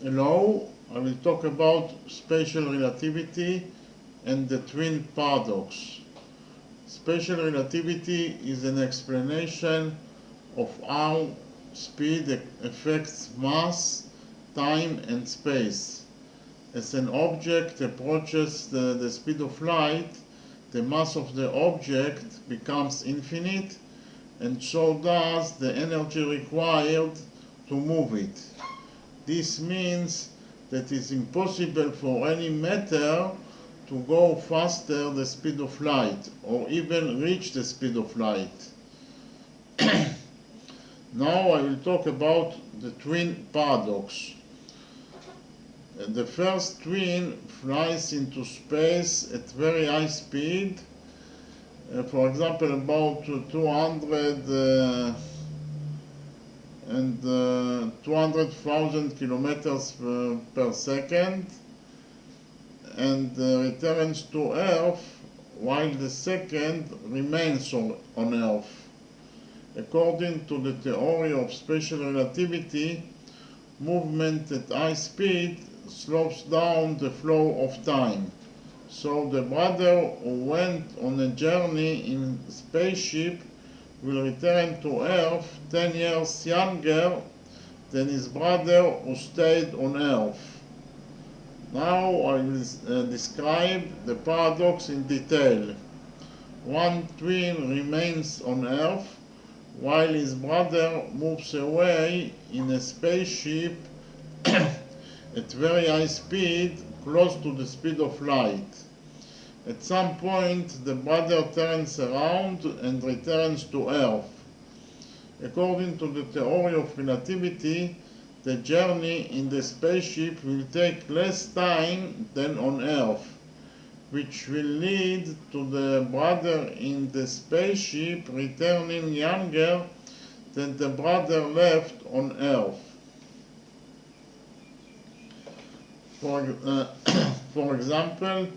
Hello, I will talk about special relativity and the twin paradox. Special relativity is an explanation of how speed affects mass, time, and space. As an object approaches the speed of light, the mass of the object becomes infinite, and so does the energy required to move it. This means that it's impossible for any matter to go faster the speed of light or even reach the speed of light. Now I will talk about the twin paradox. The first twin flies into space at very high speed, for example about 200,000 kilometers per second, and returns to Earth while the second remains on Earth. According to the theory of special relativity, movement at high speed slows down the flow of time. So the brother who went on a journey in a spaceship will return to Earth 10 years younger than his brother who stayed on Earth. Now I will describe the paradox in detail. One twin remains on Earth while his brother moves away in a spaceship at very high speed, close to the speed of light. At some point, the brother turns around and returns to Earth. According to the theory of relativity, the journey in the spaceship will take less time than on Earth, which will lead to the brother in the spaceship returning younger than the brother left on Earth. For example,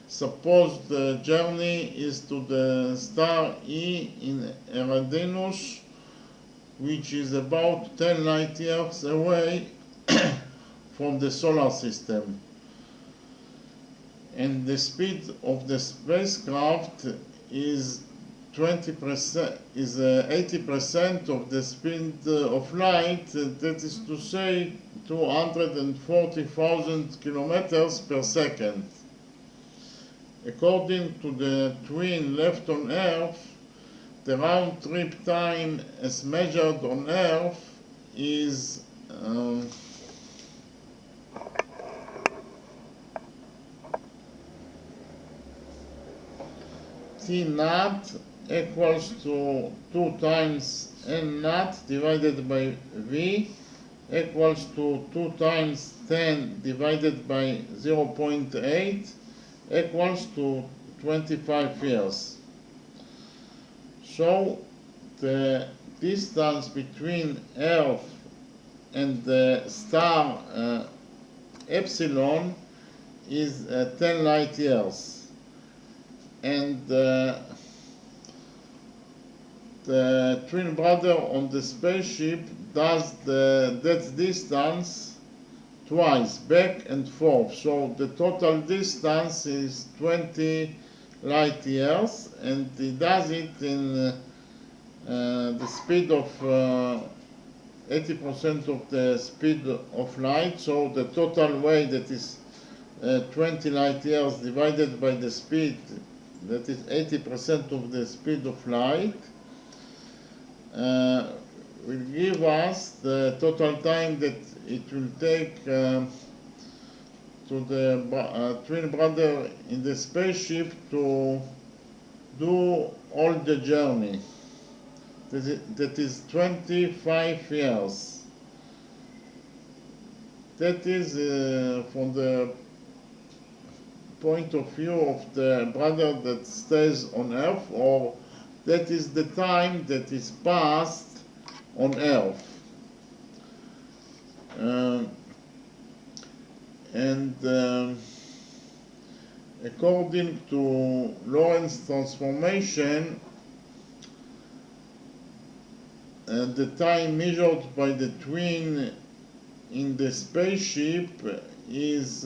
suppose the journey is to the star E in Eridanus, which is about 10 light years away from the solar system. And the speed of the spacecraft is 80% of the speed of light, that is to say 240,000 kilometers per second. According to the twin left on Earth, the round trip time as measured on Earth is T naught equals to 2 times N naught divided by V equals to 2 times 10 divided by 0.8 equals to 25 years. So the distance between Earth and the star epsilon is 10 light years. And the twin brother on the spaceship does that distance twice, back and forth. So the total distance is 20 light years, and he does it in the speed of 80% of the speed of light. So the total way, that is 20 light years divided by the speed, that is 80% of the speed of light, will give us the total time that it will take to the twin brother in the spaceship to do all the journey. That is 25 years. That is from the point of view of the brother that stays on Earth, or that is the time that is passed on Earth. According to Lorentz transformation, the time measured by the twin in the spaceship is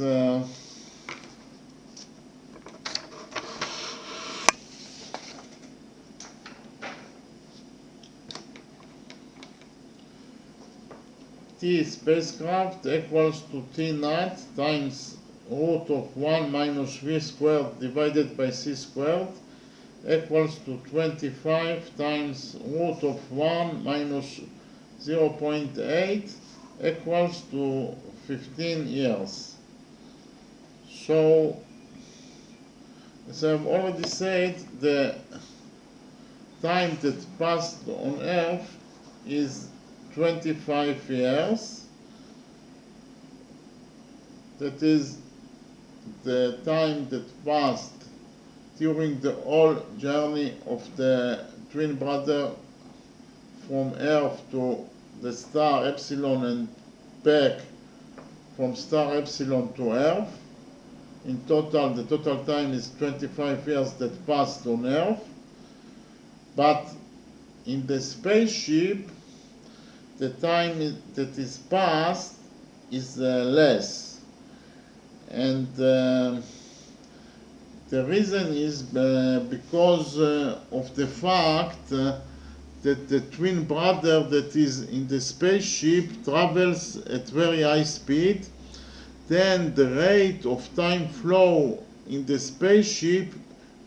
T spacecraft equals to T naught times root of 1 minus V squared divided by C squared equals to 25 times root of 1 minus 0.8 equals to 15 years. So, as I've already said, the time that passed on Earth is 25 years. That is the time that passed during the whole journey of the twin brother from Earth to the star Epsilon and back from star Epsilon to Earth. In total, the total time is 25 years that passed on Earth. But in the spaceship, the time that is passed is less. And the reason is because of the fact that the twin brother that is in the spaceship travels at very high speed. Then the rate of time flow in the spaceship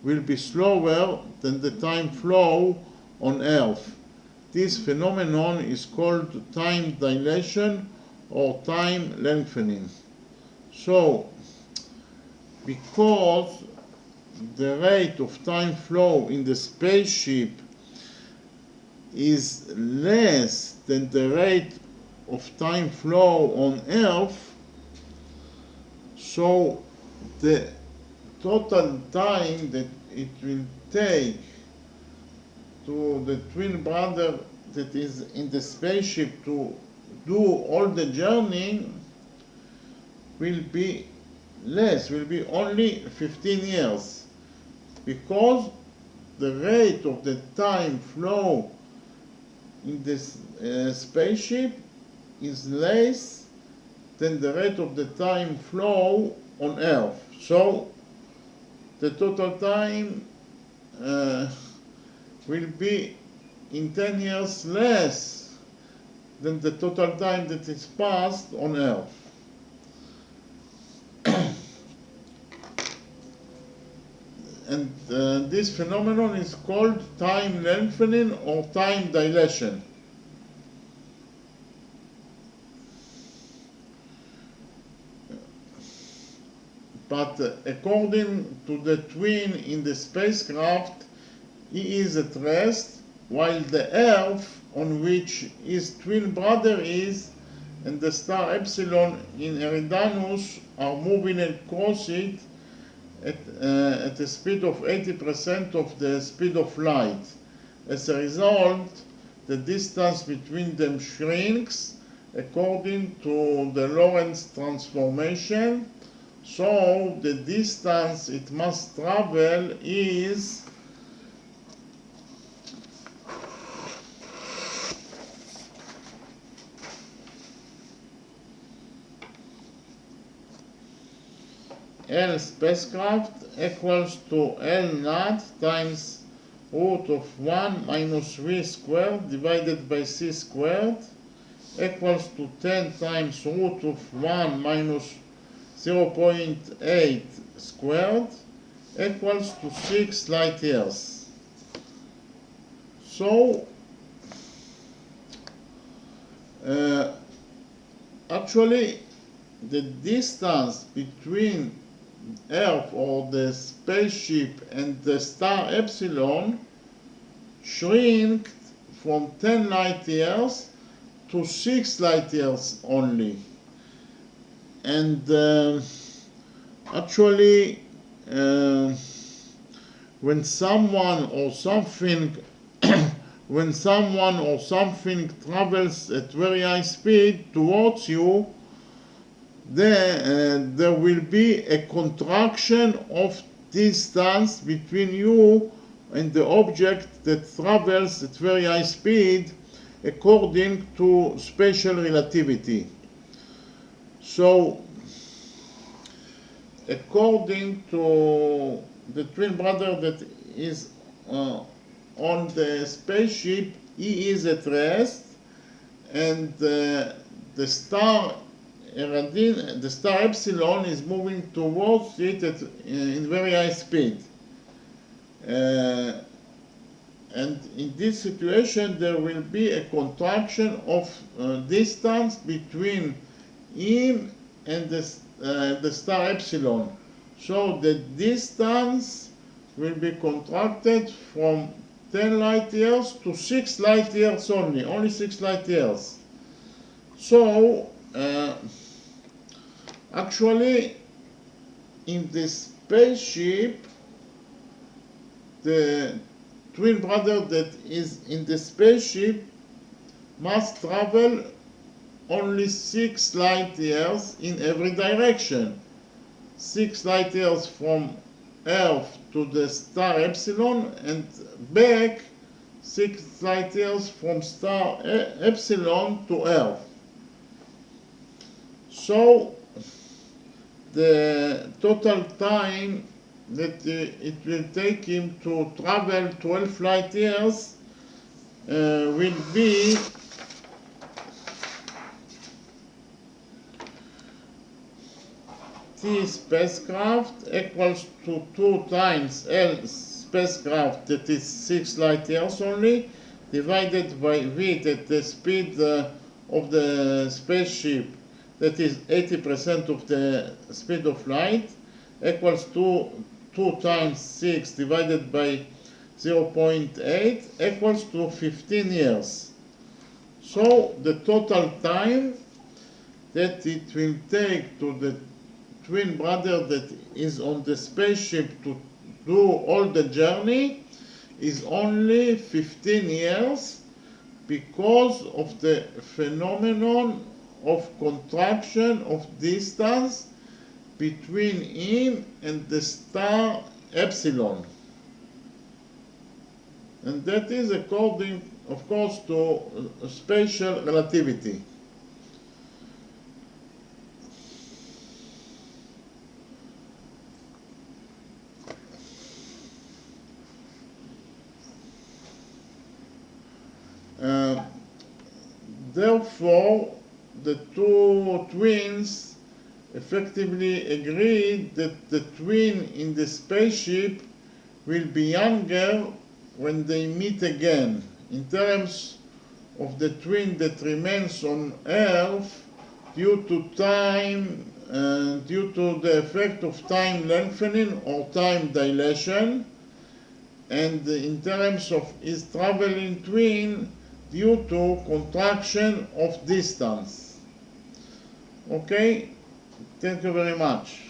will be slower than the time flow on Earth. This phenomenon is called time dilation or time lengthening. So, because the rate of time flow in the spaceship is less than the rate of time flow on Earth, so the total time that it will take to the twin brother that is in the spaceship to do all the journey will be less, will be only 15 years, because the rate of the time flow in this spaceship is less than the rate of the time flow on Earth. So the total time will be in 10 years less than the total time that is passed on Earth. And this phenomenon is called time lengthening or time dilation. But according to the twin in the spacecraft, he is at rest, while the Earth on which his twin brother is and the star Epsilon in Eridanus are moving across it at a speed of 80% of the speed of light. As a result, the distance between them shrinks according to the Lorentz transformation. So the distance it must travel is L spacecraft equals to L naught times root of 1 minus V squared divided by C squared equals to 10 times root of 1 minus 0.8 squared equals to 6 light years. So actually the distance between Earth or the spaceship and the star Epsilon shrinked from 10 light years to 6 light years only. And actually when someone or something when someone or something travels at very high speed towards you, then there will be a contraction of distance between you and the object that travels at very high speed according to special relativity. So, according to the twin brother that is on the spaceship, he is at rest, and the star the star epsilon is moving towards it in very high speed. And in this situation, there will be a contraction of distance between him and the star epsilon. So the distance will be contracted from 10 light years to 6 light years only 6 light years. So actually, in the spaceship, the twin brother that is in the spaceship must travel only 6 light years in every direction. 6 light years from Earth to the star epsilon, and back 6 light years from star epsilon to Earth. So the total time that it will take him to travel 12 light years will be T spacecraft equals to 2 times L spacecraft, that is 6 light years only, divided by V, at the speed of the spaceship, that is 80% of the speed of light, equals to 2 times 6 divided by 0.8 equals to 15 years. So the total time that it will take to the twin brother that is on the spaceship to do all the journey is only 15 years, because of the phenomenon of contraction of distance between him and the star epsilon. And that is according, of course, to special relativity. Therefore, the two twins effectively agreed that the twin in the spaceship will be younger when they meet again. In terms of the twin that remains on Earth, due to time, due to the effect of time lengthening or time dilation, and in terms of his traveling twin, due to contraction of distance. Okay, thank you very much.